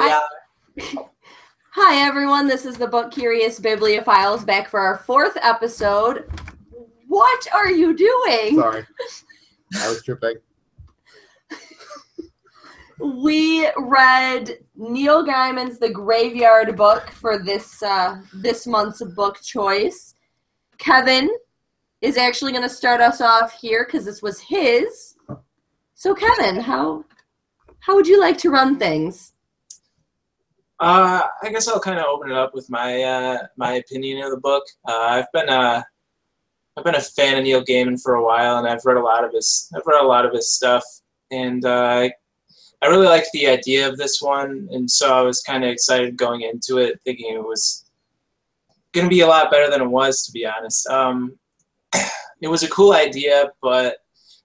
Hi. are. Hi, everyone. This is the Book Curious Bibliophiles back for our 4th episode. What are you doing? Sorry. I was tripping. We read Neil Gaiman's The Graveyard Book for this month's book choice. Kevin is actually going to start us off here because this was his. So, Kevin, how would you like to run things? I guess I'll kind of open it up with my my opinion of the book. I've been a fan of Neil Gaiman for a while, and I've read a lot of his stuff, and I really liked the idea of this one, and so I was kind of excited going into it, thinking it was going to be a lot better than it was, to be honest. It was a cool idea, but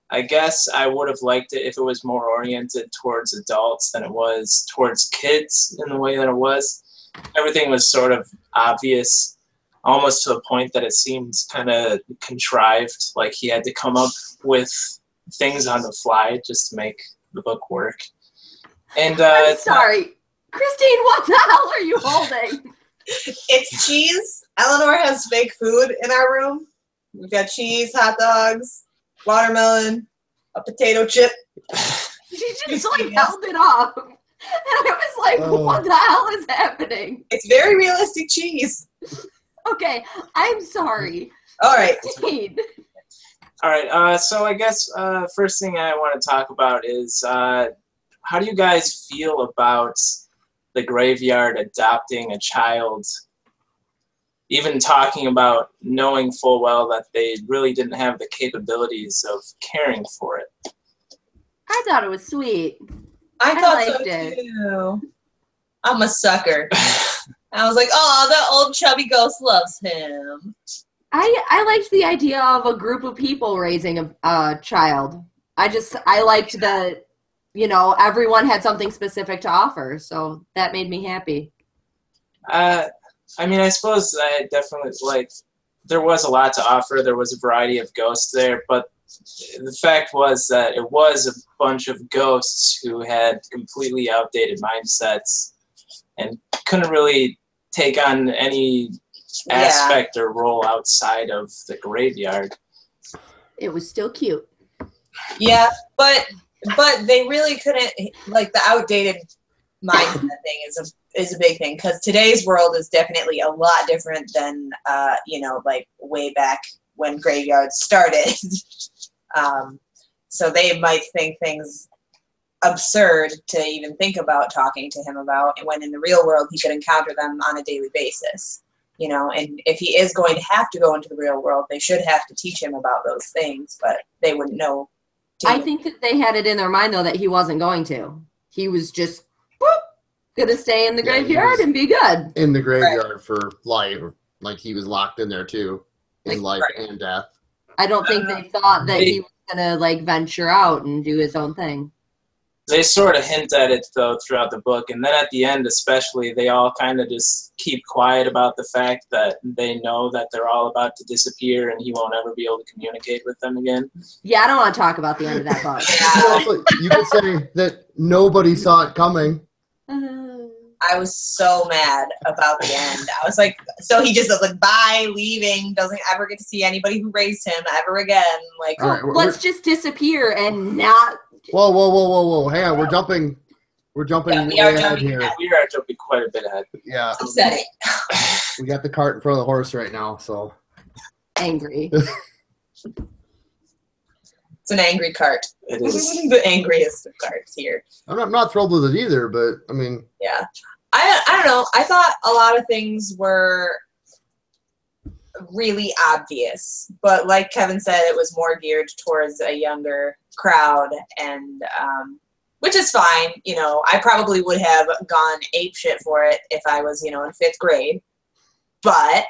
I guess I would have liked it if it was more oriented towards adults than it was towards kids in the way that it was. Everything was sort of obvious, almost to the point that it seemed kind of contrived, like he had to come up with things on the fly just to make the book work. And I'm sorry. Christine, what the hell are you holding? It's cheese. Eleanor has fake food in our room. We've got cheese, hot dogs, watermelon, a potato chip. She just held it up. And I was like, what the hell is happening? It's very realistic cheese. Okay, I'm sorry. All right. Christine. All right, so I guess first thing I want to talk about is how do you guys feel about the graveyard adopting a child, even talking about knowing full well that they really didn't have the capabilities of caring for it? I thought it was sweet. I thought so liked it. too. I'm a sucker. I was like, oh, that old chubby ghost loves him. I liked the idea of a group of people raising a child. I liked that, everyone had something specific to offer, so that made me happy. I mean, I suppose I definitely, there was a lot to offer. There was a variety of ghosts there, but the fact was that it was a bunch of ghosts who had completely outdated mindsets and couldn't really take on any aspect or role outside of the graveyard. It was still cute. Yeah, but they really couldn't, the outdated mindset thing is a big thing, because today's world is definitely a lot different than way back when graveyards started. So they might think things absurd to even think about talking to him about, when in the real world he could encounter them on a daily basis. And if he is going to have to go into the real world, they should have to teach him about those things, but they wouldn't know. I think that they had it in their mind, though, that he wasn't going to. He was just going to stay in the graveyard and be good. In the graveyard for life. Like he was locked in there, too, in life and death. I don't think they thought that he was going to, venture out and do his own thing. They sort of hint at it, though, throughout the book. And then at the end, especially, they all kind of just keep quiet about the fact that they know that they're all about to disappear and he won't ever be able to communicate with them again. Yeah, I don't want to talk about the end of that book. Also, you could say that nobody saw it coming. I was so mad about the end. I was like, so he just bye, leaving, doesn't ever get to see anybody who raised him ever again. Right, let's just disappear and not... Whoa. Hang on, we're jumping way ahead here. We are jumping quite a bit ahead. Yeah. Upsetting. We got the cart in front of the horse right now, so. Angry. It's an angry cart. It is. The angriest of carts here. I'm not thrilled with it either, but, I mean. Yeah. I don't know. I thought a lot of things were really obvious, but like Kevin said, it was more geared towards a younger crowd, and which is fine. I probably would have gone apeshit for it if I was, in 5th grade, but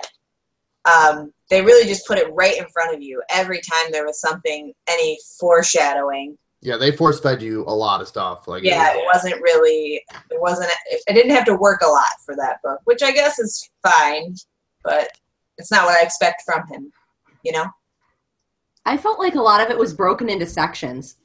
they really just put it right in front of you every time there was something, any foreshadowing. Yeah, they force-fed you a lot of stuff. I didn't have to work a lot for that book, which I guess is fine, but it's not what I expect from him, I felt like a lot of it was broken into sections.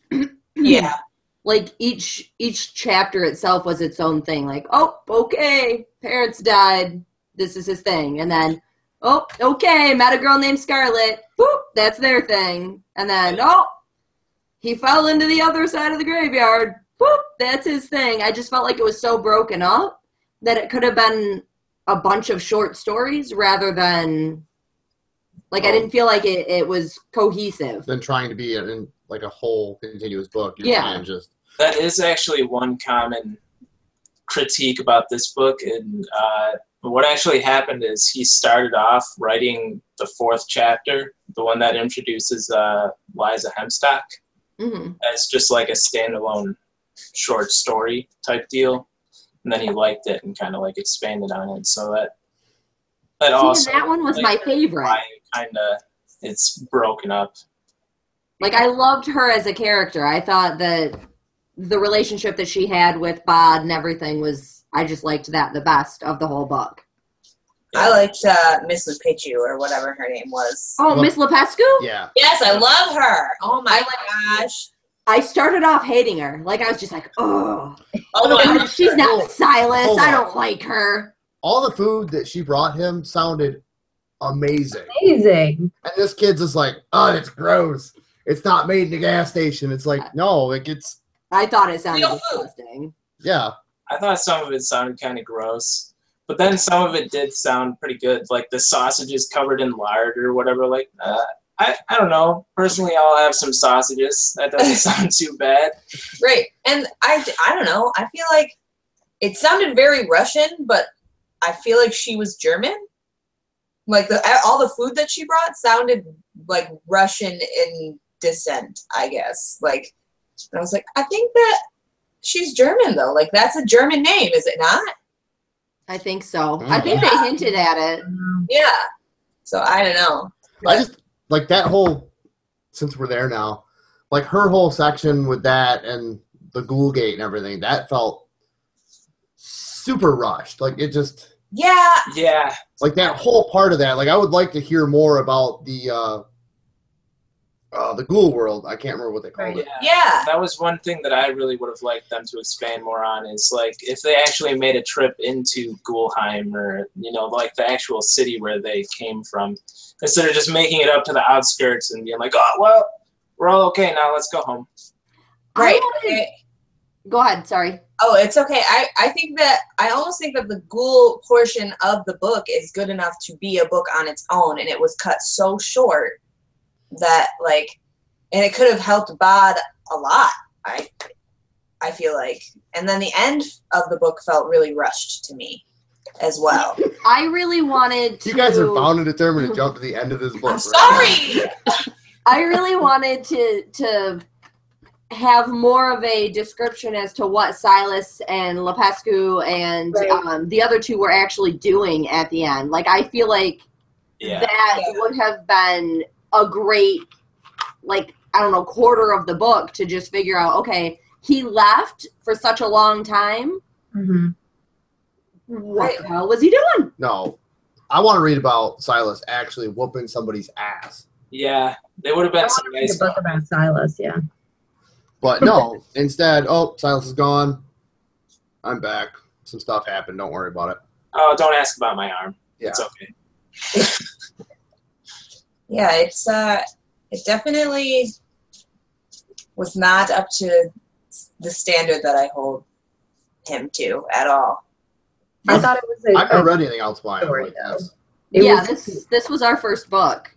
Yeah. like each chapter itself was its own thing. Like, oh, okay, parents died. This is his thing. And then, oh, okay, met a girl named Scarlet. Boop, that's their thing. And then, oh, he fell into the other side of the graveyard. Boop, that's his thing. I just felt like it was so broken up that it could have been a bunch of short stories rather than, like, I didn't feel like it was cohesive. Than trying to be in like a whole continuous book. That is actually one common critique about this book. And what actually happened is he started off writing the 4th chapter, the one that introduces Liza Hemstock, as just like a standalone short story type deal. And then he liked it and kind of like expanded on it. So that also, that one was my favorite. It's broken up. Like, I loved her as a character. I thought that the relationship that she had with Bod and everything was, I just liked that the best of the whole book. I liked Miss Lupichu or whatever her name was. Oh, Miss Lepescu? Yeah. Yes, I love her. Oh my gosh. I started off hating her. Like, I was just like, oh. Oh, she's not Silas. Hold I on. don't like her. All the food that she brought him sounded amazing. Amazing. And this kid's just like, oh, it's gross. It's not made in a gas station. It's like, no, like it's. I thought it sounded Real food. disgusting. Yeah. I thought some of it sounded kind of gross, but then some of it did sound pretty good. Like the sausages covered in lard or whatever. Like, I don't know. Personally, I'll have some sausages. That doesn't sound too bad. Right. And I don't know. I feel like it sounded very Russian, but I feel like she was German. Like all the food that she brought sounded like Russian in descent, I guess. Like, and I was like, I think that she's German though. Like, that's a German name, is it not? I think so. I think they hinted at it. Yeah. So I don't know. I just like that whole, since we're there now, like her whole section with that and the Ghoul Gate and everything, that felt super rushed. Like it just. Yeah. Like that whole part of that. Like I would like to hear more about the Ghoul world. I can't remember what they called it. Yeah. That was one thing that I really would have liked them to expand more on is like if they actually made a trip into Ghoulheim or, like the actual city where they came from, instead of just making it up to the outskirts and being like, oh, well, we're all okay now. Let's go home. Right. Go ahead. Sorry. Oh, it's okay. I almost think that the ghoul portion of the book is good enough to be a book on its own, and it was cut so short that and it could have helped Bod a lot. I feel like, and then the end of the book felt really rushed to me as well. I really wanted to. You guys are bound and determined to jump to the end of this book. I'm sorry. I really wanted to have more of a description as to what Silas and Lepescu and the other two were actually doing at the end. Like, I feel like that would have been a great, quarter of the book to just figure out, okay, he left for such a long time. Mm-hmm. What the hell was he doing? No. I want to read about Silas actually whooping somebody's ass. Yeah, they would have been some nice. A book about Silas, yeah. But no, instead, Silas is gone. I'm back. Some stuff happened. Don't worry about it. Oh, don't ask about my arm. Yeah. It's okay. Yeah, it definitely was not up to the standard that I hold him to at all. I thought it was I've never read anything else by him. story, Like though. this. This was our first book.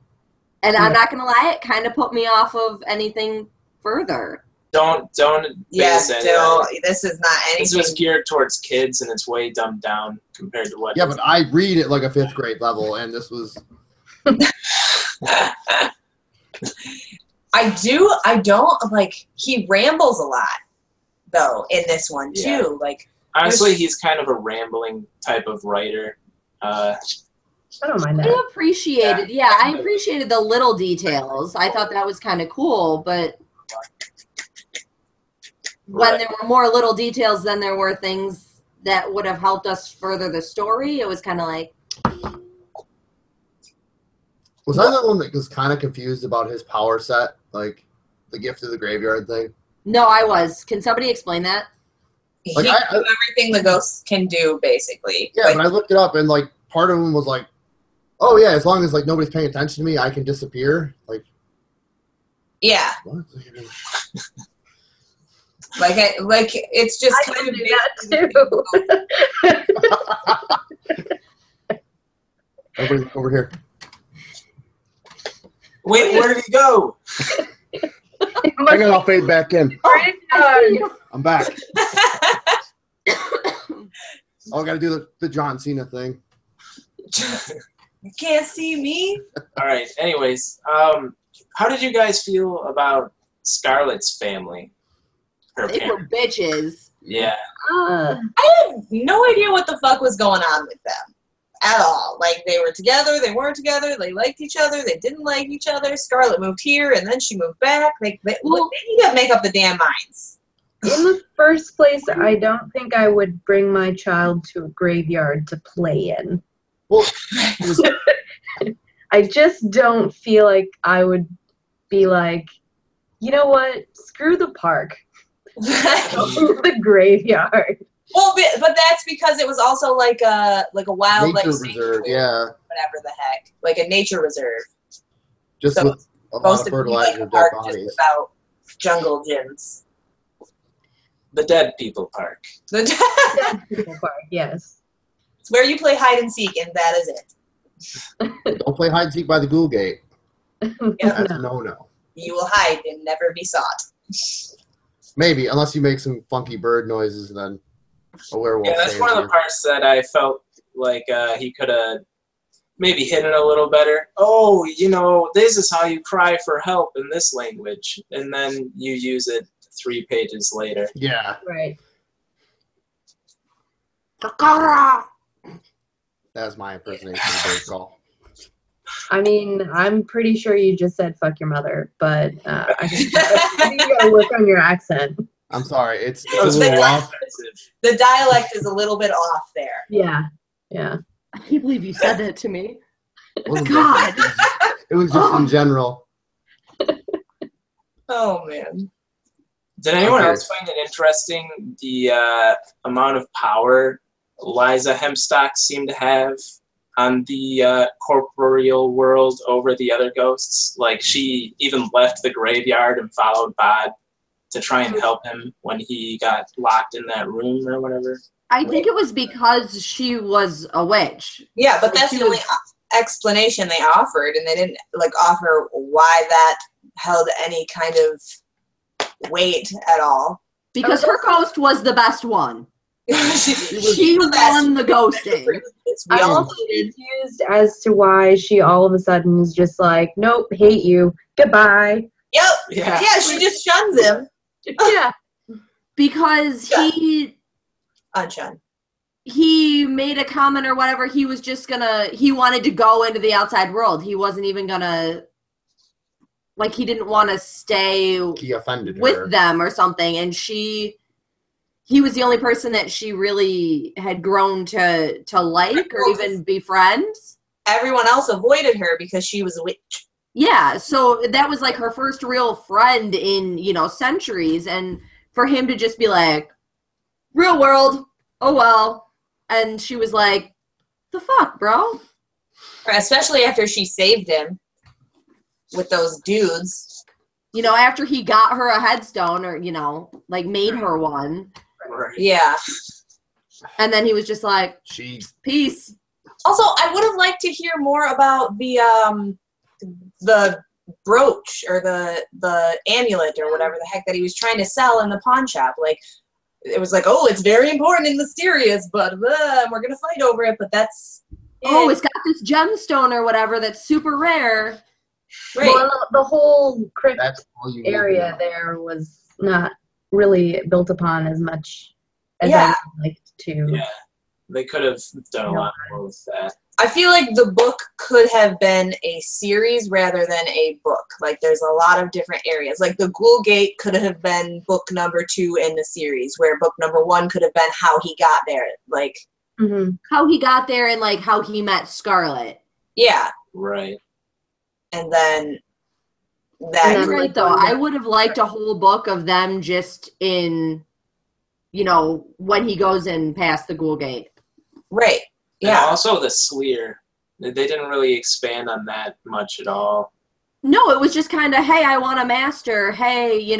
And I'm not going to lie, it kind of put me off of anything further. Don't. Yes, this is not anything. This was geared towards kids, and it's way dumbed down compared to what. Yeah, but I read at like a 5th grade level, and this was. I don't he rambles a lot though in this one too. Honestly, he's kind of a rambling type of writer. I don't mind that. I appreciated the little details. I thought that was kind of cool, but when there were more little details than there were things that would have helped us further the story, it was kind of like. Was I the one that was kind of confused about his power set, like the gift of the graveyard thing? No, I was. Can somebody explain that? Like, He can do everything the ghosts can do, basically. Yeah, but I looked it up, and like part of them was like, "Oh yeah, as long as like nobody's paying attention to me, I can disappear." Like, yeah, what? like it's just I kind can of do that too. Everybody over here. Wait, where did he go? Hang on, I'll fade back in. Graveyard. I'm back. Oh, I gotta do the John Cena thing. You can't see me. All right. Anyways, how did you guys feel about Scarlett's family? Her They were parents. bitches. Yeah. Uh, I have no idea what the fuck was going on with them at all. Like, they were together, they weren't together, they liked each other, they didn't like each other. Scarlett moved here, and then she moved back. They need to make up the damn minds. in the first place, I don't think I would bring my child to a graveyard to play in. Well, I just don't feel like I would be like, you know what? Screw the park. Go to the graveyard. Well, but that's because it was also like a wildlife nature reserve, sanctuary, yeah. whatever the heck, like a nature reserve. Just So with a lot of Supposed to be like fertilizer a of dead park just bodies. about jungle gyms. The Dead People Park. It's People park, yes. where you play hide and seek, and that is it. Don't play hide and seek by the Ghoul Gate. That's a No. no-no. You will hide and never be sought. Maybe, unless you make some funky bird noises, then a werewolf. Yeah, that's saves one of the you. parts that I felt like he could have maybe hidden a little better. Oh, you know, this is how you cry for help in this language. And then you use it 3 pages later. Yeah, Right. that's my impersonation of the bird call. I mean, I'm pretty sure you just said "fuck your mother," but I think you gotta work on your accent. I'm sorry, it's It was a little very rough. offensive. The dialect is a little bit off there. Yeah, yeah. I can't believe you said that to me. It wasn't God. It was just in general. Oh, man. Did anyone Okay. else find it interesting the amount of power Liza Hemstock seemed to have on the corporeal world over the other ghosts? Like, she even left the graveyard and followed Bod to try and help him when he got locked in that room or whatever. I think it was because she was a witch. Yeah, but that's She the only was- explanation they offered, and they didn't offer why that held any kind of weight at all. Because her ghost was the best one. She the best. won the ghosting. We I'm all also confused as to why she all of a sudden is just like, nope, hate you, goodbye. Yep. Yeah. Yeah, she just shuns him. Yeah. Because Unshun. he made a comment or whatever, he wanted to go into the outside world. He wasn't even gonna, like, he didn't want to stay He offended her. with them or something, and he was the only person that she really had grown to like or even befriend. Everyone else avoided her because she was a witch. Yeah, so that was like her first real friend in, centuries, and for him to just be like, real world, oh well, and she was like, the fuck, bro? Especially after she saved him with those dudes. After he got her a headstone or, made her one, Right. Yeah. and then he was just like, She peace. Also, I would have liked to hear more about the brooch or the amulet or whatever the heck that he was trying to sell in the pawn shop. Like, it was like, oh, it's very important and mysterious, but we're gonna fight over it. But that's Oh, it's got this gemstone or whatever that's super rare. right. Well, the whole crypt that's all you need to area know. there was not really built upon as much as Yeah. I would like to. Yeah. They could have done a lot more with that. I feel like the book could have been a series rather than a book. Like, there's a lot of different areas. Like, the Ghoul Gate could have been book number 2 in the series, where book number 1 could have been how he got there. Like, Mm-hmm. How he got there and, like, how he met Scarlet. yeah. Right. And then that. You're right, though. I would have liked a whole book of them just in, when he goes in past the Ghoul Gate. Right. And Yeah. also the Sleer. They didn't really expand on that much at all. No, it was just kind of, hey, I want a master. Hey,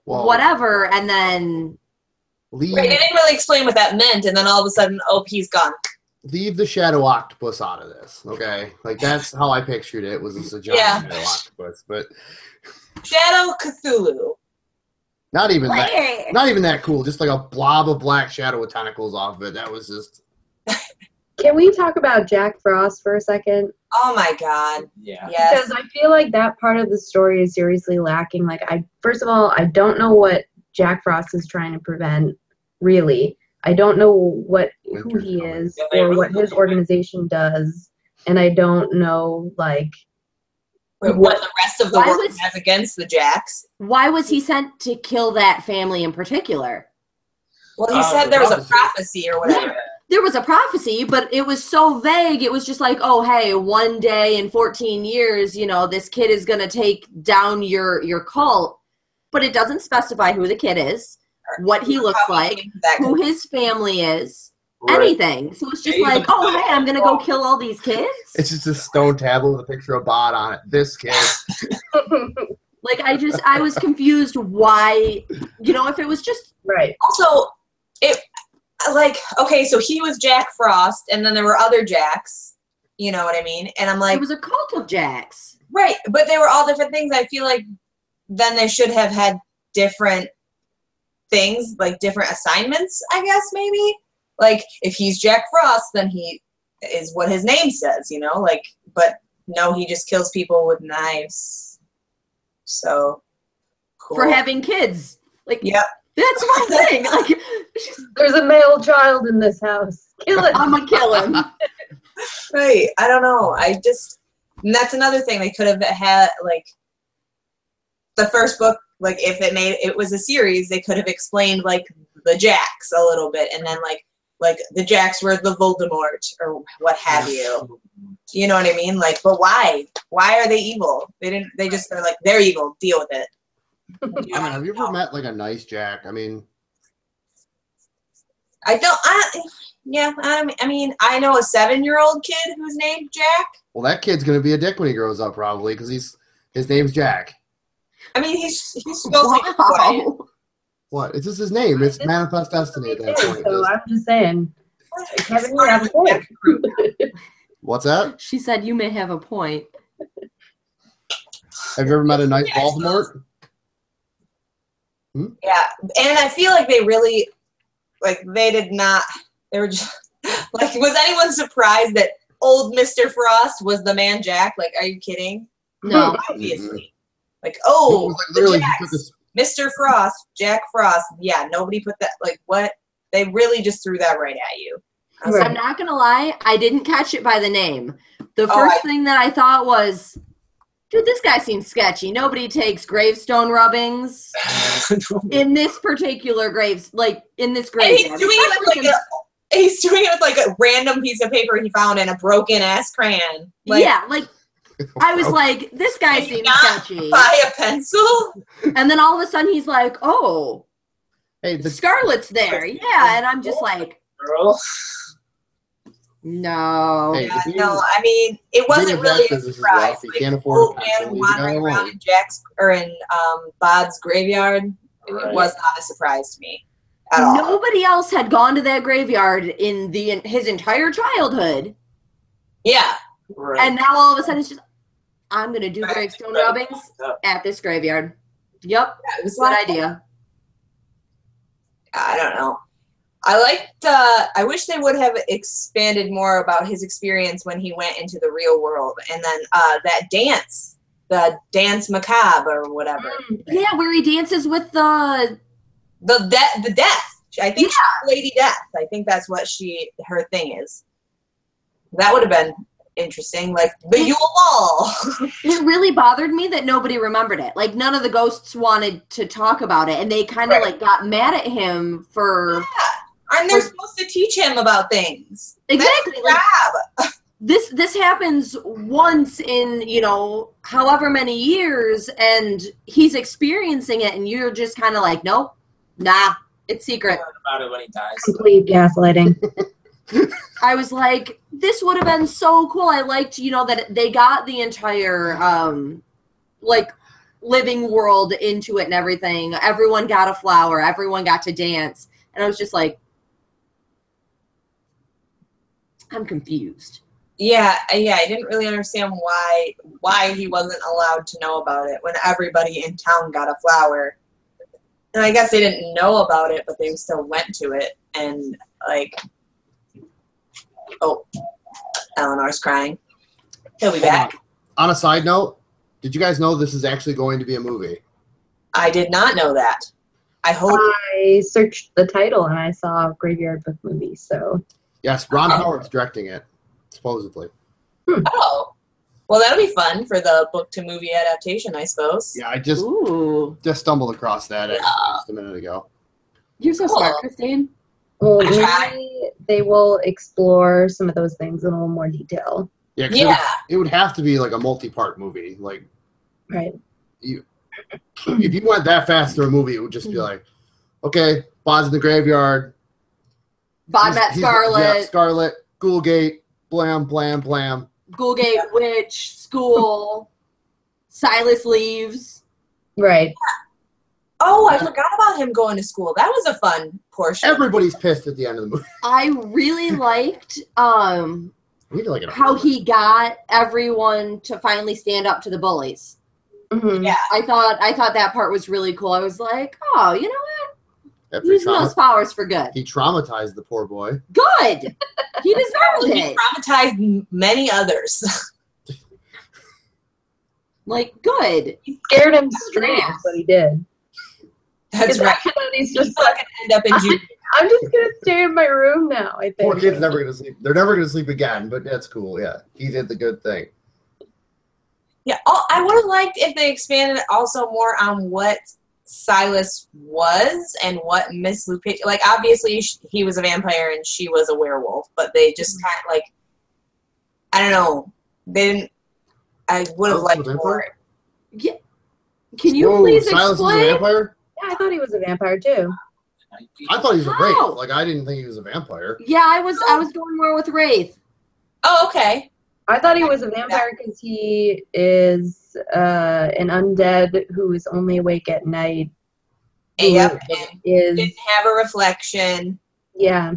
whatever. And then... Leave, Right, they didn't really explain what that meant, and then all of a sudden, oh, he's gone. leave the shadow octopus out of this, okay? Like, that's how I pictured it, was this a giant shadow octopus. But Shadow Cthulhu. not even that cool. Just like a blob of black shadow with tentacles off of it. That was just... Can we talk about Jack Frost for a second? Oh my god. Yeah. Yes. Because I feel like that part of the story is seriously lacking. Like, first of all, I don't know what Jack Frost is trying to prevent, really. I don't know who he is or what his organization does, and I don't know, like... What the rest of the world has against the Jacks. Why was he sent to kill that family in particular? Well, he said there was a prophecy or whatever. Yeah. There was a prophecy, but it was so vague. It was just like, oh, hey, one day in 14 years, this kid is going to take down your cult. But it doesn't specify who the kid is, what he looks like, who his family is, anything. So it's just like, oh, hey, I'm going to go kill all these kids? It's just a stone tablet with a picture of Bod on it. This kid. Like, I was confused why, if it was just... Right. Also, okay, so he was Jack Frost, and then there were other Jacks, you know what I mean? And I'm like... It was a cult of Jacks. Right, but they were all different things. I feel like then they should have had different things, like different assignments, I guess, maybe? Like, if he's Jack Frost, then he is what his name says, but no, he just kills people with knives. So, cool. For having kids. Like, yep. That's my thing. Like, there's a male child in this house. Kill it. I'm gonna kill him. Right. I don't know. And that's another thing. They could have had, like, the first book, like, if it was a series, they could have explained, like, the Jacks a little bit, and then, like the Jacks were the Voldemort or what have you. You know what I mean? Like, but why? Why are they evil? They're like, they're evil. Deal with it. Have you ever met, like, a nice Jack? I mean, I mean, I know a 7-year-old kid who's named Jack. well, that kid's going to be a dick when he grows up, probably, because his name's Jack. I mean, he's supposed to be quiet. What? It's just his name. It's Manifest Destiny at that point. So I'm just saying. Kevin, you have a point. What's that? She said you may have a point. Have you ever met a nice Voldemort? Yeah, and I feel like they really, like, they were just, like, was anyone surprised that old Mr. Frost was the man Jack? Like, are you kidding? No. Obviously. Like, oh, Like, literally, the he Jacks. took this. Mr. Frost, Jack Frost. Yeah, nobody put that, like, what? They really just threw that right at you. I was I'm not gonna lie, I didn't catch it by the name. The first thing that I thought was, dude, this guy seems sketchy. Nobody takes gravestone rubbings in this particular in this grave. He's doing it with like a random piece of paper he found in a broken ass crayon. Like, yeah, like I was like, this guy seems sketchy. Buy a pencil? And then all of a sudden he's like, oh, Hey, Scarlet's there. Yeah, and I'm just like, Girl. no. Hey, No, I mean, it wasn't really a surprise. He Like, can't afford old a pencil. man Leave the guy wandering around alone. in Jack's or in Bod's graveyard. Right. It was not a surprise to me at all. Nobody else had gone to that graveyard in his entire childhood. Yeah. Right. And now all of a sudden it's just, I'm going to do gravestone rubbings at this graveyard. Yep. It was Good idea. I don't know. I wish they would have expanded more about his experience when he went into the real world. And then that dance, the dance macabre or whatever. Yeah, where he dances with the death. I think she's Lady Death. I think that's what her thing is. That would have been interesting. Like the Yule Ball. It really bothered me that nobody remembered it. Like none of the ghosts wanted to talk about it, and they kind of like got mad at him for. Yeah. And they're supposed to teach him about things. Exactly. Like, this happens once in, you know, however many years, and he's experiencing it, and you're just kind of like, nope, nah, it's secret. About it when he dies. Complete gaslighting. I was like, this would have been so cool. I liked, you know, that they got the entire, like, living world into it and everything. Everyone got a flower. Everyone got to dance. And I was just like, I'm confused. Yeah, I didn't really understand why he wasn't allowed to know about it when everybody in town got a flower. And I guess they didn't know about it, but they still went to it. And, like, oh, Eleanor's crying. He'll be back. On a side note, did you guys know this is actually going to be a movie? I did not know that. I hope. I searched the title and I saw Graveyard Book movie, so. Yes, Ron Howard's directing it, supposedly. Oh. Well, that'll be fun for the book-to-movie adaptation, I suppose. Yeah, I just stumbled across that just a minute ago. You're so smart, Christine. Well, maybe they will explore some of those things in a little more detail. Yeah, 'cause it would have to be like a multi-part movie. Like, right. If you went that fast through a movie, it would just be like, okay, Bob's in the graveyard. Bob met Scarlet. Yeah, Scarlet, Ghoulgate, blam, blam, blam. Ghoulgate, witch, school, Silas leaves. Right. Oh, I forgot about him going to school. That was a fun portion. Everybody's pissed at the end of the movie. I really liked how he got everyone to finally stand up to the bullies. Mm-hmm. Yeah. I thought that part was really cool. I was like, oh, you know what? Using those powers for good. He traumatized the poor boy. Good. He deserved it. He traumatized many others. Like, good. He scared him straight, is what he did. That's right. He's just not going to end up in juvie. I'm just going to stay in my room now, I think. Poor kid's never going to sleep. They're never going to sleep again, but that's cool, yeah. He did the good thing. Yeah, I would have liked if they expanded also more on what Silas was and what Miss Lupita, like, obviously he was a vampire and she was a werewolf, but they just kind of, like, I don't know, they didn't, I would have liked more. Yeah. Can you please Silas explain? Is a vampire? Yeah, I thought he was a vampire too. I thought he was a wraith. Like, I didn't think he was a vampire. Yeah, I was going more with Wraith. Oh, okay. I thought he was a vampire because he is an undead who is only awake at night. Yep. Didn't have a reflection. Yeah.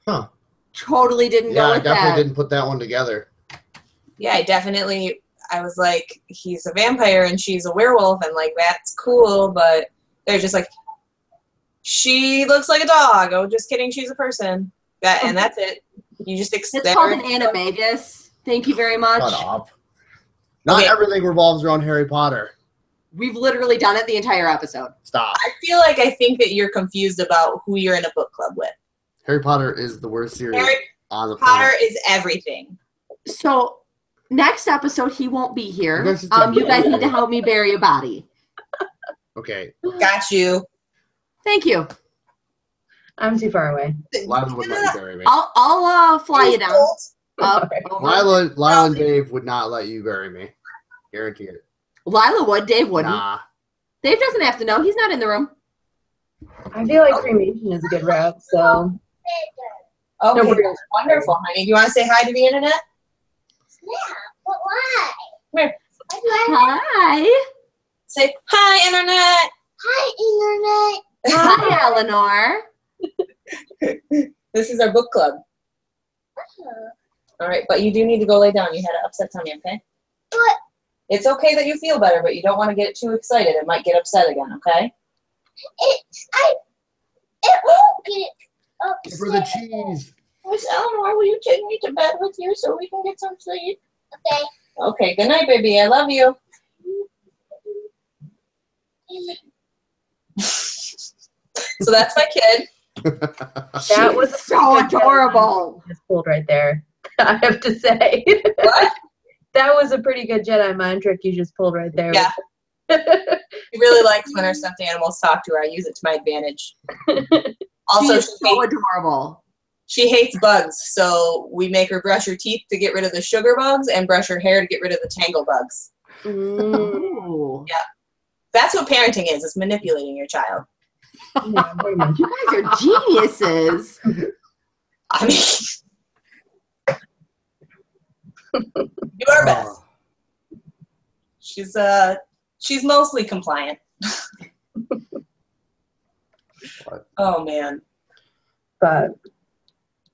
Huh. Totally didn't go with that. Yeah, I definitely didn't put that one together. Yeah, I was like, he's a vampire and she's a werewolf, and, like, that's cool, but they're just like, she looks like a dog. Oh, just kidding, she's a person. And that's it. You just It's called an animagus. Thank you very much. Shut up. Not everything revolves around Harry Potter. We've literally done it the entire episode. Stop. I think that you're confused about who you're in a book club with. Harry Potter is the worst series on the planet. Harry Potter is everything. So, next episode, he won't be here. You guys need to help me bury a body. Okay. Got you. Thank you. I'm too far away. Lila would let you bury me. I'll fly you down. Lila and Dave would not let you bury me. Guarantee it. Lila would. Dave wouldn't. Nah. Dave doesn't have to know. He's not in the room. I feel like cremation is a good route, so. Okay, that's wonderful, honey. Do you want to say hi to the internet? Yeah, but why? Come here. Hi. Say hi, internet. Hi, internet. Hi, Eleanor. This is our book club. All right, but you do need to go lay down. You had an upset tummy, okay? What? It's okay that you feel better, but you don't want to get too excited. It might get upset again, okay? It won't get upset. For the cheese. Miss Eleanor, will you take me to bed with you so we can get some sleep? Okay. Okay, good night, baby. I love you. So that's my kid. That was so adorable. Just pulled right there. I have to say. What? That was a pretty good Jedi mind trick you just pulled right there. Yeah. She really likes when her stuffed animals talk to her. I use it to my advantage. Also, she's so adorable. She hates bugs, so we make her brush her teeth to get rid of the sugar bugs and brush her hair to get rid of the tangle bugs. Ooh. Yeah. That's what parenting is. It's manipulating your child. Yeah, very much. You guys are geniuses. I mean, do our best. She's mostly compliant. Oh, man. But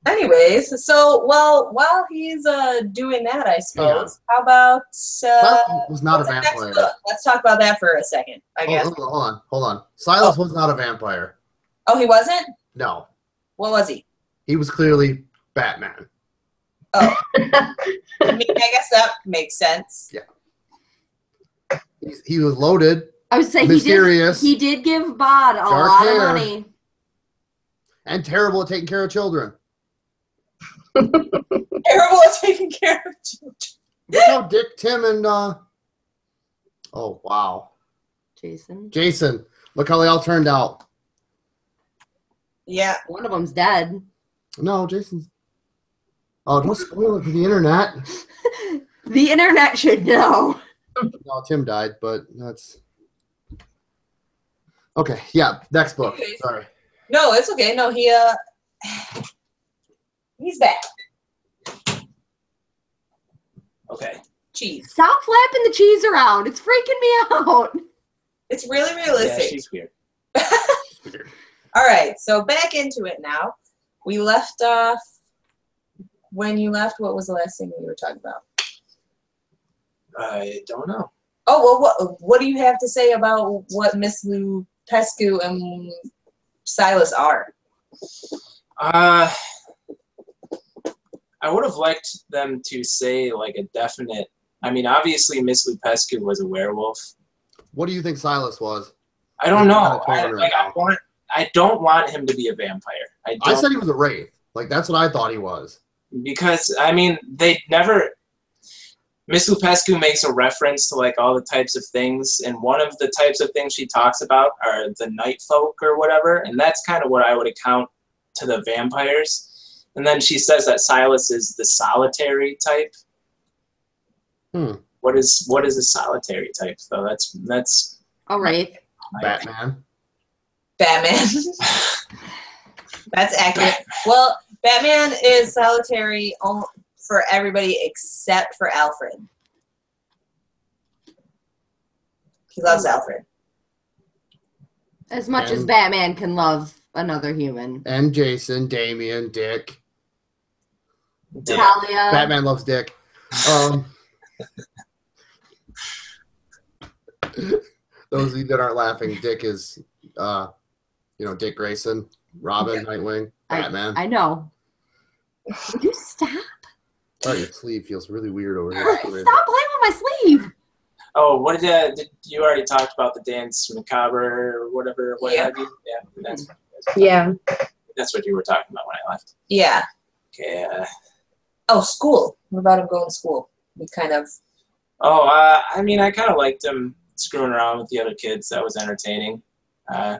anyways, so, well, while he's doing that, I suppose, how about... Silas was not a what's the next vampire. book? Let's talk about that for a second, I guess. Hold on. Silas was not a vampire. Oh, he wasn't? No. What was he? He was clearly Batman. Oh. I mean, I guess that makes sense. Yeah. He was loaded. I would say mysterious. He did give Bod a lot of money. And terrible at taking care of children. Terrible at taking care of children. Look how Dick, Tim, and oh wow, Jason. Look how they all turned out. Yeah, one of them's dead. No, Jason's. Oh, don't spoil it for the internet. The internet should know. No, Tim died, but that's okay. Yeah, next book. Okay. Sorry. No, it's okay. No, he's back. Okay. Cheese. Stop flapping the cheese around. It's freaking me out. It's really realistic. Yeah, she's weird. All right, so back into it now. We left off. When you left, what was the last thing we were talking about? I don't know. Oh, well, what do you have to say about what Miss Lou Pescu and Silas are? I would have liked them to say like a definite. I mean, obviously, Miss Lupescu was a werewolf. What do you think Silas was? I don't know. Right I don't want him to be a vampire. I said he was a wraith. Like that's what I thought he was. Because I mean, they never. Miss Lupescu makes a reference to like all the types of things, and one of the types of things she talks about are the night folk or whatever, and that's kind of what I would account to the vampires. And then she says that Silas is the solitary type. What is a solitary type though? That's all right. Batman. Batman. That's accurate. Well, Batman is solitary for everybody except for Alfred. He loves Alfred. As much as Batman can love another human. And Jason, Damian, Dick. Talia. Batman loves Dick. Those of you that aren't laughing, Dick is, Dick Grayson, Robin, Nightwing, Batman. I know. Would you stop? Oh, your sleeve feels really weird over here. Stop playing with my sleeve. Oh, what did you already talked about the dance macabre or whatever? What have you? Yeah, that's what you were talking about when I left. Yeah. Okay. School. What about him going to school? We kind of. I mean, I kind of liked him screwing around with the other kids. That was entertaining. I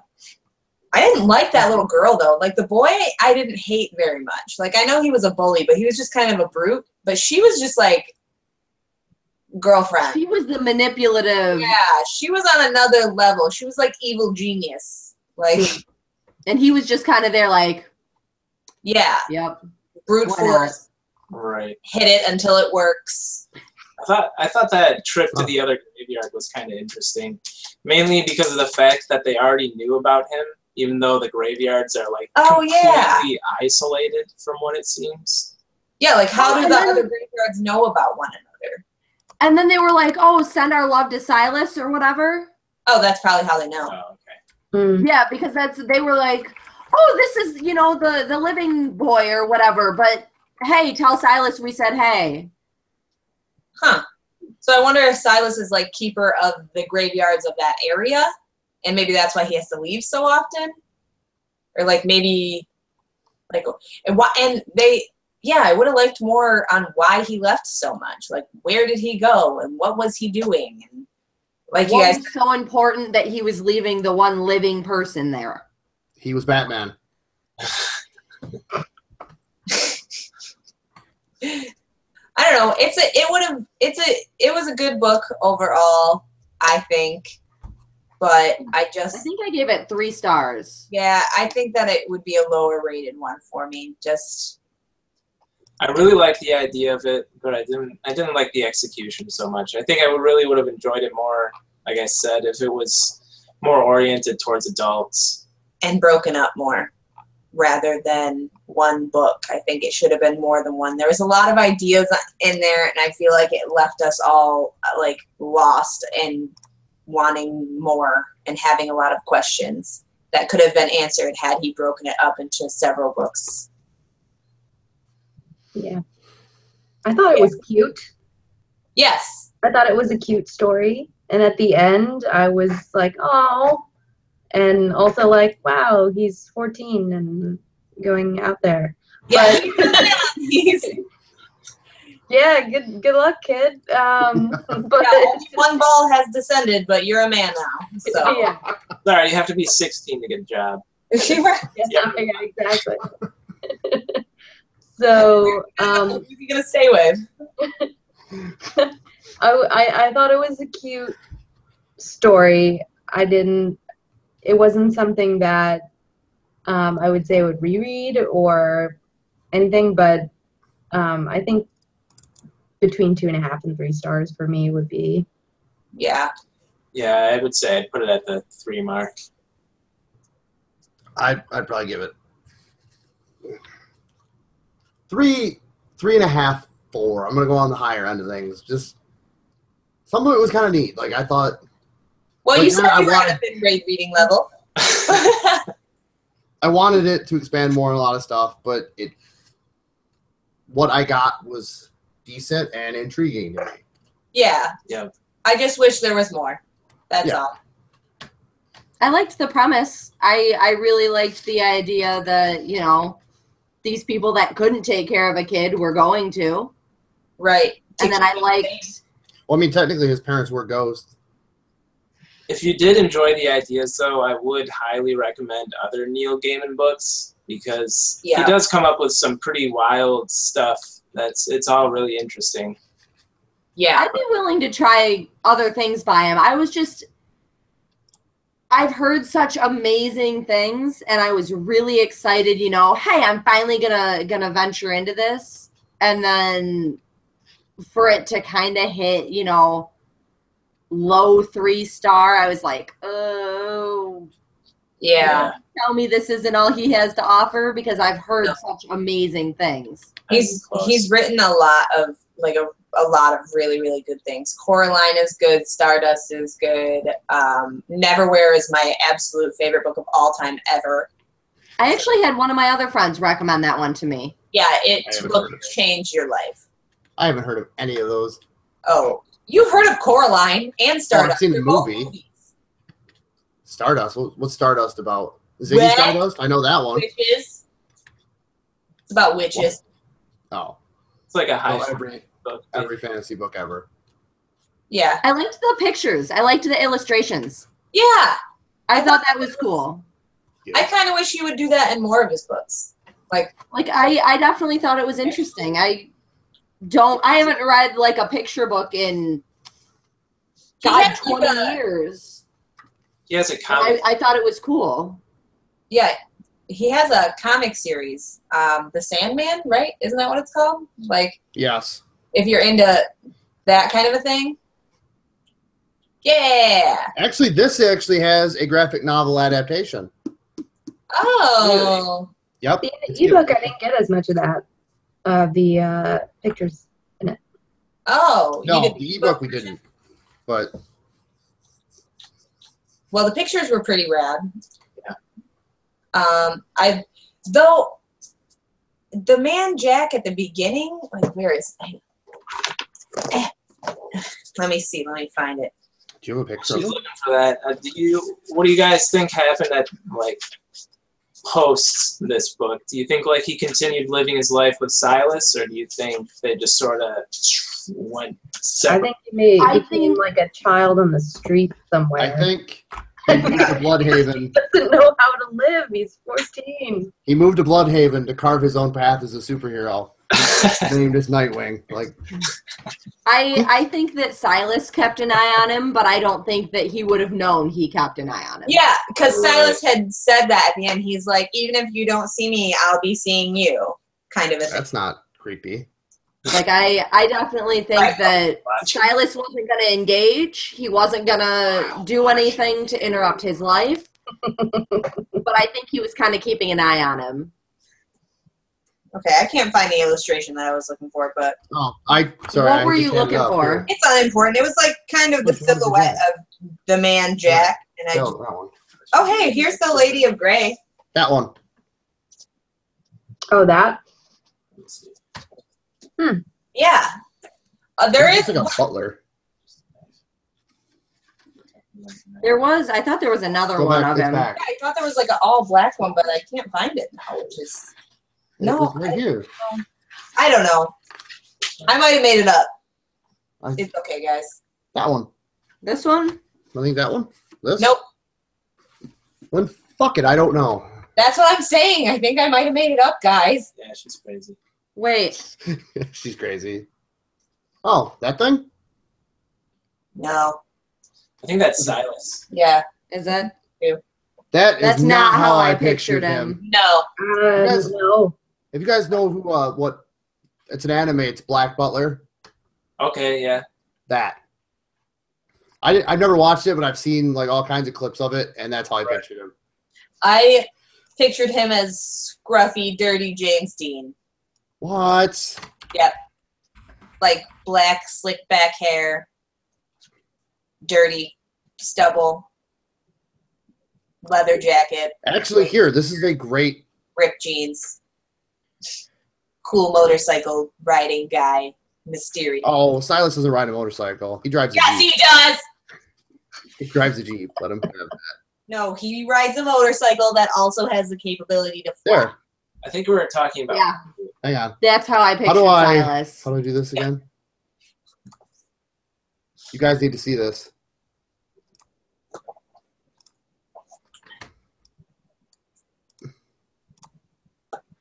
didn't like that little girl, though. Like, the boy, I didn't hate very much. Like, I know he was a bully, but he was just kind of a brute. But she was just, like, girlfriend. She was the manipulative. Yeah, she was on another level. She was, like, evil genius. Like. And he was just kind of there, like. Yeah. Yep. Brute force. Right. Hit it until it works. I thought that trip to the other graveyard was kind of interesting, mainly because of the fact that they already knew about him, even though the graveyards are like completely isolated from what it seems. Yeah, like how do the other graveyards know about one another? And then they were like, "Oh, send our love to Silas" or whatever. Oh, that's probably how they know. Oh, okay. Yeah, because they were like, "Oh, this is the living boy or whatever," but hey, tell Silas we said hey. Huh. So I wonder if Silas is like keeper of the graveyards of that area, and maybe that's why he has to leave so often, or like maybe, like, I would have liked more on why he left so much. Like, where did he go, and what was he doing, and like you guys. Was so important that he was leaving the one living person there. He was Batman. I don't know. It was a good book overall, I think. But I think I gave it 3 stars. Yeah, I think that it would be a lower rated one for me. I really liked the idea of it, but I didn't like the execution so much. I think I really would have enjoyed it more, like I said, if it was more oriented towards adults. And broken up more rather than one book. I think it should have been more than one. There was a lot of ideas in there, and I feel like it left us all like lost and wanting more and having a lot of questions that could have been answered had he broken it up into several books. Yeah. I thought it was cute. Yes. I thought it was a cute story. And at the end, I was like, oh. And also like, wow, he's 14 and going out there. Yeah. Yeah, good luck, kid. But only one ball has descended, but you're a man now. So. Yeah. Sorry, you have to be 16 to get a job. Yeah, exactly. So, what are you gonna say with? I thought it was a cute story. It wasn't something that I would say I would reread or anything, but I think between 2.5 and 3 stars for me would be. Yeah. Yeah, I would say I'd put it at the 3 mark. I'd probably give it 3.5, 4. I'm gonna go on the higher end of things. Just some of it was kind of neat. Like I thought. Well, like, you said you were at a mid-grade reading level. I wanted it to expand more on a lot of stuff, but what I got was decent and intriguing to me. Yeah. Yeah. I just wish there was more. That's all. I liked the premise. I really liked the idea that, you know, these people that couldn't take care of a kid were going to. Right. And then I liked... Well, I mean, technically his parents were ghosts. If you did enjoy the ideas, though, I would highly recommend other Neil Gaiman books because he does come up with some pretty wild stuff. It's all really interesting. Yeah. I'd be willing to try other things by him. I've heard such amazing things, and I was really excited, you know, hey, I'm finally gonna venture into this. And then for it to kind of hit, you know, low 3-star, I was like, oh. Yeah. Tell me this isn't all he has to offer because I've heard such amazing things. He's written a lot of a lot of really, really good things. Coraline is good. Stardust is good. Neverwhere is my absolute favorite book of all time ever. I actually had one of my other friends recommend that one to me. Yeah, it will change your life. I haven't heard of any of those. Oh, you've heard of Coraline and Stardust. I've seen the movie. Stardust. What's Stardust about? Ziggy Stardust? I know that one. Witches. It's about witches. Oh. It's like a high book. Every fantasy book ever. Yeah. I liked the pictures. I liked the illustrations. Yeah. I thought that was cool. I kind of wish he would do that in more of his books. Like I definitely thought it was interesting. I haven't read like a picture book in 20 years. He has a comic. I thought it was cool. Yeah. He has a comic series, The Sandman, right? Isn't that what it's called? Like, yes. If you're into that kind of a thing. Yeah. Actually, this actually has a graphic novel adaptation. Oh. Really? Yep. The ebook, I didn't get as much of that. The pictures in it. Oh. No, the ebook we didn't. But. Well, the pictures were pretty rad. Yeah. Though the man Jack at the beginning, like where is he? Let me see. Let me find it. Do you have a picture? She's looking for that. What do you guys think happened at like post this book? Do you think like he continued living his life with Silas, or do you think they just sort of went separate? I think he became like a child on the street somewhere. I think he moved to Bloodhaven. He doesn't know how to live. He's 14. He moved to Bloodhaven to carve his own path as a superhero. named as Nightwing. Like, I think that Silas kept an eye on him, but I don't think that he would have known he kept an eye on him. Yeah, because Silas had said that at the end. He's like, even if you don't see me, I'll be seeing you, kind of a thing. that's not creepy. Like, I definitely think that Silas wasn't going to engage. He wasn't going to do anything to interrupt his life. But I think he was kind of keeping an eye on him. Okay, I can't find the illustration that I was looking for, but Sorry. What were you looking for? it's unimportant. It was like kind of the Which one was silhouette of the man Jack, and I. No, that one. Oh, hey, here's the Lady of Grey. That one. Oh, that? Yeah, there It's is. like a butler. I thought there was another Go one back, of it's him. back. I thought there was like an all black one, but I can't find it now, which is. No, It's right here. I don't know. I might have made it up. I- It's okay, guys. That one. This one? I think that one. This. Nope. When fuck it, I don't know. That's what I'm saying. I think I might have made it up, guys. Yeah, she's crazy. Wait. She's crazy. Oh, that thing? No. I think that's Silas. Yeah. Is that? That is That's not how I pictured pictured him. No. Yes. No. If you guys know who, what, it's an anime. It's Black Butler. Okay, yeah. That. I've never watched it, but I've seen like all kinds of clips of it, and that's how I pictured him. I pictured him as scruffy, dirty James Dean. What? Yep. Like black, slick back hair, dirty stubble, leather jacket, Actually, here, this is a great. ripped jeans, cool motorcycle riding guy, mysterious. Oh, Silas doesn't ride a motorcycle. He drives a Yes, Jeep. he does! He drives a Jeep. Let him have that. No, he rides a motorcycle that also has the capability to fly. There. I think we were talking about. Yeah. Hang on. That's how I pictured do I- Silas. How do I do this again? You guys need to see this.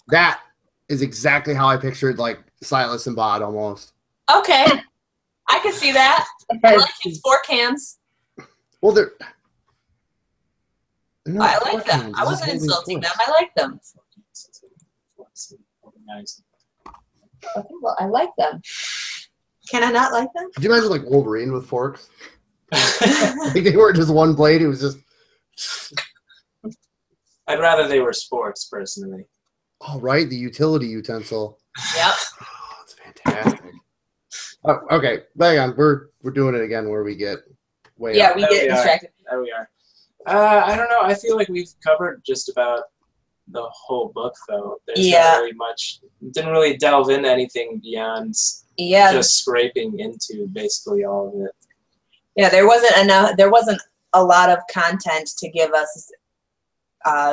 That is exactly how I pictured like Silas and Bod almost. Okay. I can see that. I like his fork hands. Well, they're not I like fork them. hands. I It's wasn't just insulting holding them. I like them. Okay, well, I like them. Can I not like them? forks. Could you imagine like Wolverine with forks? Like they weren't just one blade. It was just. I'd rather they were sports, personally. Oh, right, the utility utensil. Yep. Oh, that's fantastic. Oh, okay, hang on. We're doing it again where we get way Yeah, up. we There get we are. distracted. There we are. I don't know. I feel like we've covered just about the whole book, though. There's Yeah. not really much. Didn't really delve into anything beyond Yeah, just scraping into basically all of it. yeah. There wasn't enough. There wasn't a lot of content to give us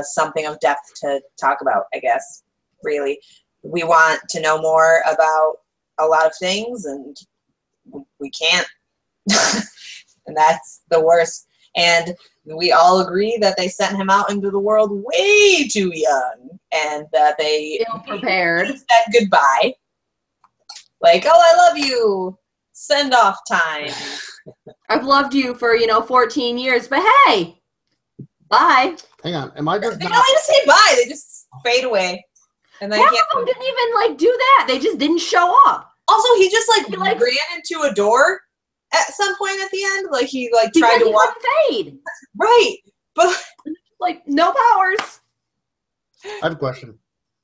something of depth to talk about. I guess really, we want to know more about a lot of things, and we can't. And that's the worst. And we all agree that they sent him out into the world way too young, and that they Ill-prepared. said goodbye. Like, oh, I love you. Send off time. I've loved you for, 14 years, but hey, bye. Hang on, am I They just don't not? even say bye. They just fade away. And they Half can't. of them didn't even, do that. They just didn't show up. Also, he just He, like- ran into a door at some point at the end. Like he tried Because to he walk. couldn't fade. Right. But No powers. I have a question.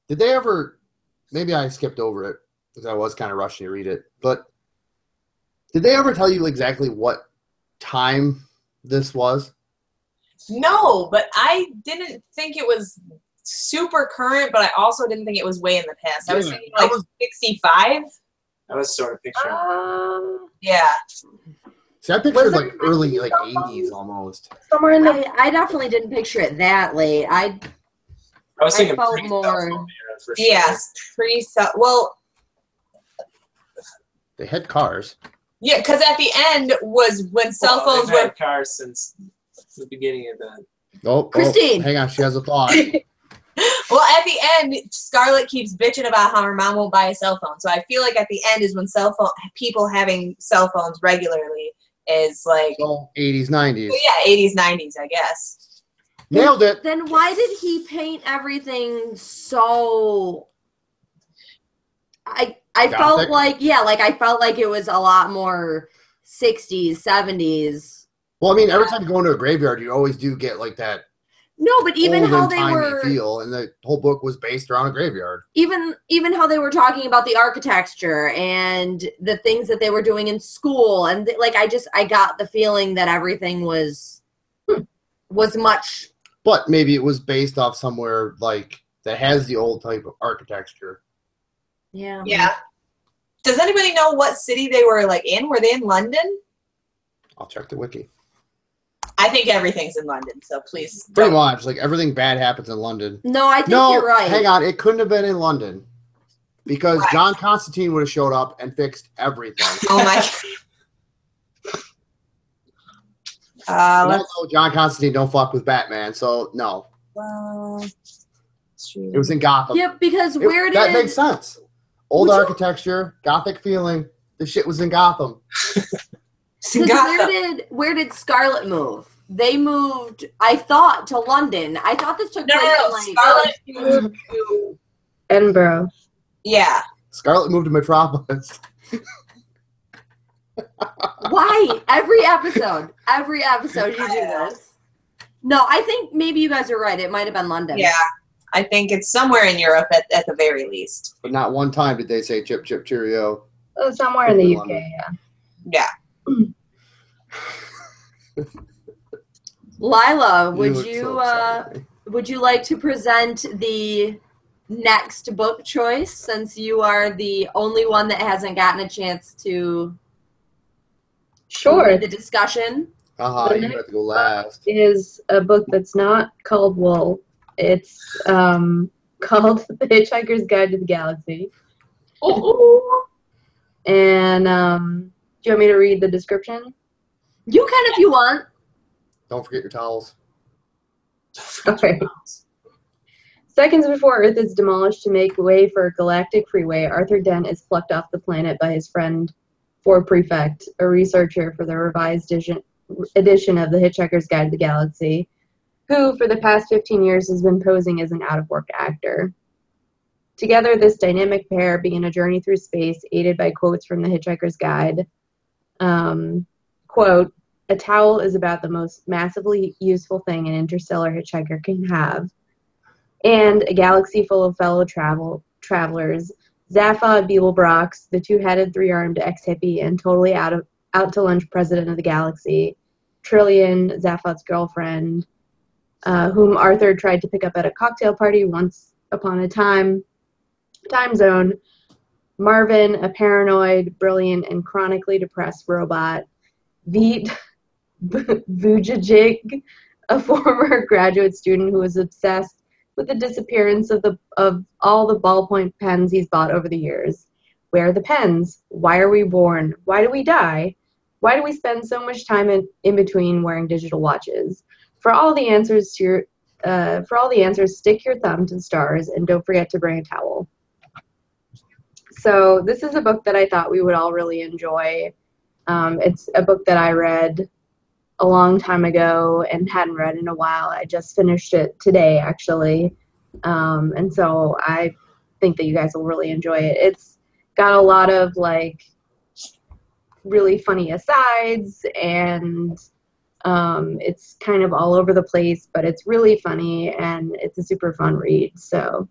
Did they ever? Maybe I skipped over it because I was kind of rushing to read it. But did they ever tell you exactly what time this was? no, but I didn't think it was super current, but I also didn't think it was way in the past. I was Yeah, thinking I like was- 65. I was sort of picturing. Yeah. See, I pictured Was like it early, like something? 80s almost. Somewhere in the I definitely didn't picture it that late. I was I thinking felt pre-cell more- phone era for sure. Yes. Well, They had cars. yeah, because at the end was when cell Well, phones they've were. had cars since the beginning of the. Oh, Christine. hang on, she has a thought. Well, at the end, Scarlett keeps bitching about how her mom won't buy a cell phone. So I feel like at the end is when people having cell phones regularly is like... So 80s, 90s. Well, yeah, 80s, 90s, I guess. Nailed it. Then why did he paint everything so... I felt like, I felt like it was a lot more 60s, 70s. Well, I mean, every time you go into a graveyard, you always do get like that. No, but even how they were feel, and the whole book was based around a graveyard. Even how they were talking about the architecture and the things that they were doing in school, and I got the feeling that everything was much. But maybe it was based off somewhere like that has the old type of architecture. Yeah. Yeah. Does anybody know what city they were in? Were they in London? I'll check the wiki. I think everything's in London, so please. Pretty much, like everything bad happens in London. No, I think you're right. Hang on, it couldn't have been in London because John Constantine would have showed up and fixed everything. Oh my! Also, John Constantine don't fuck with Batman, so no. It was in Gotham. Yep, because that makes sense. Old architecture, Gothic feeling. The shit was in Gotham. Where did Scarlet move? They moved, I thought, to London. I thought this took place in Scarlet moved to Edinburgh. Yeah. Scarlet moved to Metropolis. Why? Every episode you do this. No, I think maybe you guys are right. It might have been London. Yeah. I think it's somewhere in Europe at the very least. But not one time did they say chip, chip, cheerio. Oh, somewhere in the UK, yeah. Yeah. Lila, would you like to present the next book choice since you are the only one that hasn't gotten a chance to lead the discussion? You have to go last. Is a book that's not called Wool. It's called The Hitchhiker's Guide to the Galaxy. And do you want me to read the description? You can if you want. Don't forget your towels. Okay. Seconds before Earth is demolished to make way for a galactic freeway, Arthur Dent is plucked off the planet by his friend Ford Prefect, a researcher for the revised edition of The Hitchhiker's Guide to the Galaxy, who for the past 15 years has been posing as an out-of-work actor. Together, this dynamic pair begin a journey through space, aided by quotes from The Hitchhiker's Guide. Quote, "A towel is about the most massively useful thing an interstellar hitchhiker can have." And a galaxy full of fellow travelers, Zaphod Beeblebrox, the two-headed, three-armed ex-hippie and totally out-to-lunch president of the galaxy, Trillian, Zaphod's girlfriend, whom Arthur tried to pick up at a cocktail party once upon a time zone, Marvin, a paranoid, brilliant, and chronically depressed robot, Veet Vujicic, a former graduate student who is obsessed with the disappearance of all the ballpoint pens he's bought over the years. Where are the pens? Why are we born? Why do we die? Why do we spend so much time in between wearing digital watches? For all the answers, stick your thumb to the stars and don't forget to bring a towel. So this is a book that I thought we would all really enjoy. It's a book that I read a long time ago and hadn't read in a while. I just finished it today, actually. And so I think that you guys will really enjoy it. It's got a lot of, really funny asides, and it's kind of all over the place, but it's really funny, and it's a super fun read. So,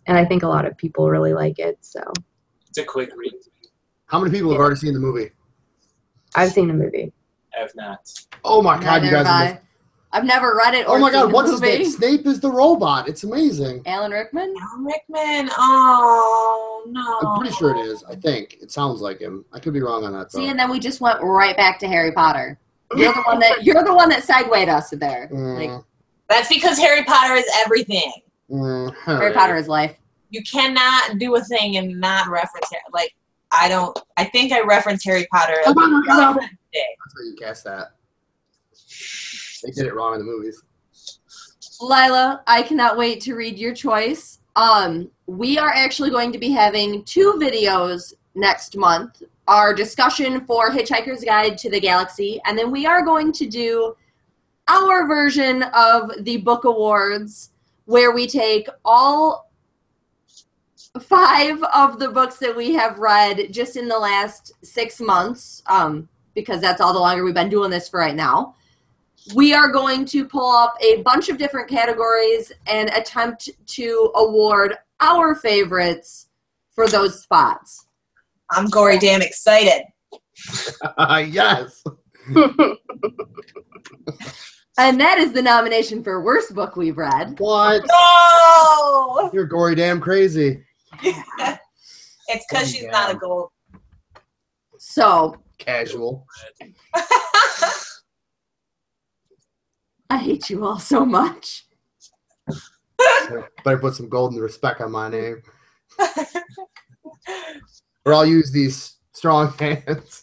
and I think a lot of people really like it. So it's a quick read. How many people have already seen the movie? I've seen the movie. I have not. Oh my god, you guys! I've never read it. Oh my god, what's his name? name? Snape is the robot. It's amazing. Alan Rickman. Alan Rickman. Oh no. I'm pretty sure it is. I think it sounds like him. I could be wrong on that. See, and then we just went right back to Harry Potter. You're the one that segued us there. That's because Harry Potter is everything. Harry Potter is life. You cannot do a thing and not reference it. I think I referenced Harry Potter. That's how you cast that. They did it wrong in the movies. Lila, I cannot wait to read your choice. We are actually going to be having 2 videos next month. Our discussion for Hitchhiker's Guide to the Galaxy, and then we are going to do our version of the book awards, where we take all 5 of the books that we have read just in the last 6 months, because that's all the longer we've been doing this for right now. We are going to pull up a bunch of different categories and attempt to award our favorites for those spots. I'm gory damn excited. Yes. And that is the nomination for worst book we've read. What? No! You're gory damn crazy. It's because she's not a gold. So, Casual. I hate you all so much. Better put some golden respect on my name. Or I'll use these strong hands.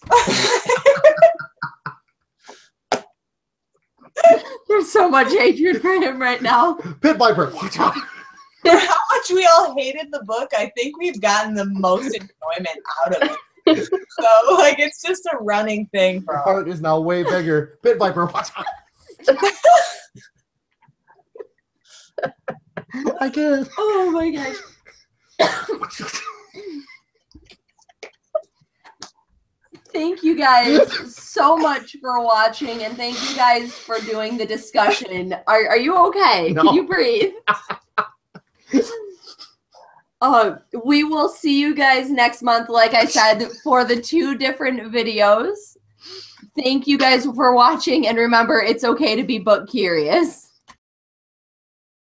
There's so much hatred for him right now. Pit Viper, watch out. For how much we all hated the book, I think we've gotten the most enjoyment out of it. So, like, it's just a running thing for Your all. heart is now way bigger. Pit Viper, watch out. I can't. Oh my gosh. Thank you guys so much for watching, and thank you guys for doing the discussion. Are you okay? No. Can you breathe? We will see you guys next month, like I said, for the 2 different videos. Thank you guys for watching, and remember, it's okay to be book curious.